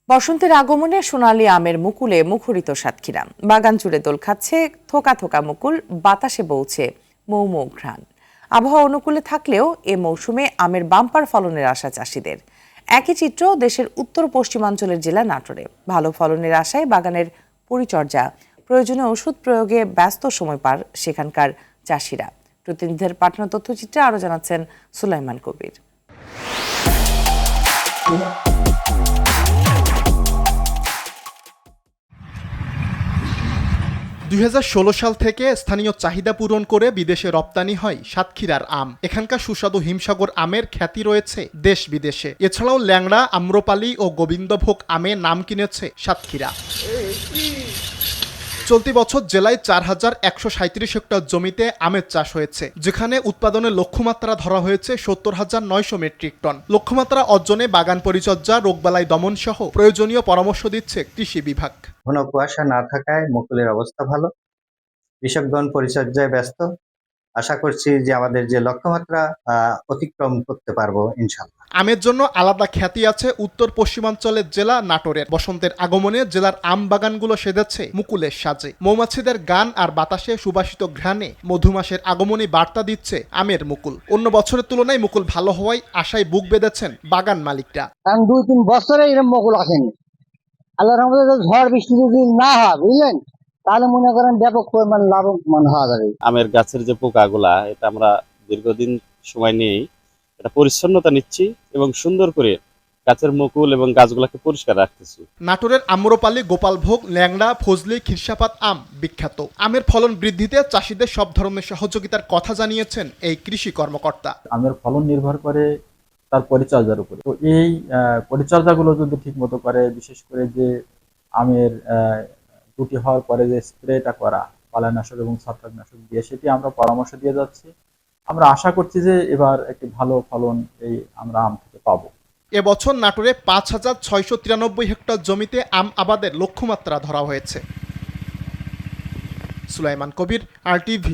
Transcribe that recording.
বসন্তের আগমনে সোনালী আমের মুকুলে মুখরিত সাতক্ষীরা। বাগান জুড়ে দোল খাচ্ছে থোকা থোকা মুকুল, বাতাসে বইছে মৌ মৌ ঘ্রাণ। আবহাওয়া অনুকূলে থাকলেও এ মৌসুমে আমের বাম্পার ফলনের আশা চাষিদের। একই চিত্র দেশের উত্তর পশ্চিমাঞ্চলের জেলা নাটোরে। ভালো ফলনের আশায় বাগানের পরিচর্যা, প্রয়োজনীয় ওষুধ প্রয়োগে ব্যস্ত সময় পার সেখানকার চাষিরা। প্রতিনিধিদের পাঠানো তথ্যচিত্রে আরো জানাচ্ছেন সুলাইমান কবির। 2016 সাল থেকে স্থানীয় চাহিদা পূরণ করে বিদেশে রপ্তানি হয় সাতক্ষীরার আম। এখানকার সুস্বাদু হিমসাগর আমের খ্যাতি রয়েছে দেশ বিদেশে। এছাড়াও ল্যাংড়া, আম্রপালি ও গোবিন্দভোগ আমে নাম কিনেছে সাতক্ষীরা। চলতি বছর জেলায় 4137 হেক্টর জমিতে আমের চাষ হয়েছে, যেখানে উৎপাদনের লক্ষ্যমাত্রা ধরা হয়েছে 70,900 মেট্রিক টন। লক্ষ্যমাত্রা অর্জনে বাগান পরিচর্যা, রোগবালাই দমন সহ প্রয়োজনীয় পরামর্শ দিচ্ছে কৃষি বিভাগ। ঘন কুয়াশা না থাকায় মুকুলের অবস্থা ভালো, কৃষকগণ পরিচর্যায় ব্যস্ত। আশা করছি যে আমাদের যে লক্ষ্যমাত্রা অতিক্রম করতে পারবো ইনশাল্লাহ। আমের জন্য আলাদা খ্যাতি আছে উত্তর পশ্চিমাঞ্চলের জেলা নাটোরের। বসন্তের আগমনে জেলার আম বাগানগুলো সেজেছে মুকুলের সাজে। মৌমাছিদের গান আর বাতাসে সুবাসিত ঘ্রাণে মধুমাসের আগমনী বার্তা দিচ্ছে আমের মুকুল। অন্য বছরের তুলনায় মুকুল ভালো হওয়ায় আশায় বুক বেঁধেছেন বাগান মালিকরা। 2-3 বছরে এরকম মুকুল আসেনি। আল্লাহর রহমতে ঝড় বৃষ্টি যদি না হয়, বুঝলেন, তাহলে মনে করেন ব্যাপক পরিমাণ লাভবান হওয়া যাবে। আমের গাছের যে পোকাগুলা, এটা আমরা দীর্ঘদিন সময় নিয়েই এটা পরিচ্ছন্নতা নিচ্ছি এবং সুন্দর করে গাছের মুকুল এবং গাছগুলোকে পরিষ্কার রাখতেছি। নাটোরের আম্রপালি, গোপালভোগ, ল্যাংড়া, ফজলি, খিরসাপাত আম বিখ্যাত। আমের ফলন বৃদ্ধিতে চাষিদের সব ধরনের সহযোগিতার কথা জানিয়েছেন এই কৃষি কর্মকর্তা। আমের ফলন নির্ভর করে তার পরিচর্যার উপরে। তো এই পরিচর্যাগুলো যদি ঠিক মতো করে, বিশেষ করে যে আমের গুটি হওয়ার পরে যে স্প্রেটা করা পালানাশক এবং ছত্রাকনাশক দিয়ে, সেটি আমরা পরামর্শ দিয়ে যাচ্ছি। আমরা আশা করছি যে এবার একটি ভালো ফলন আমরা আম থেকে পাবো। এবছর নাটোরে 5,693 হেক্টর জমিতে আম আবাদের লক্ষ্যমাত্রা ধরা হয়েছে। সুলাইমান কবির, RTV।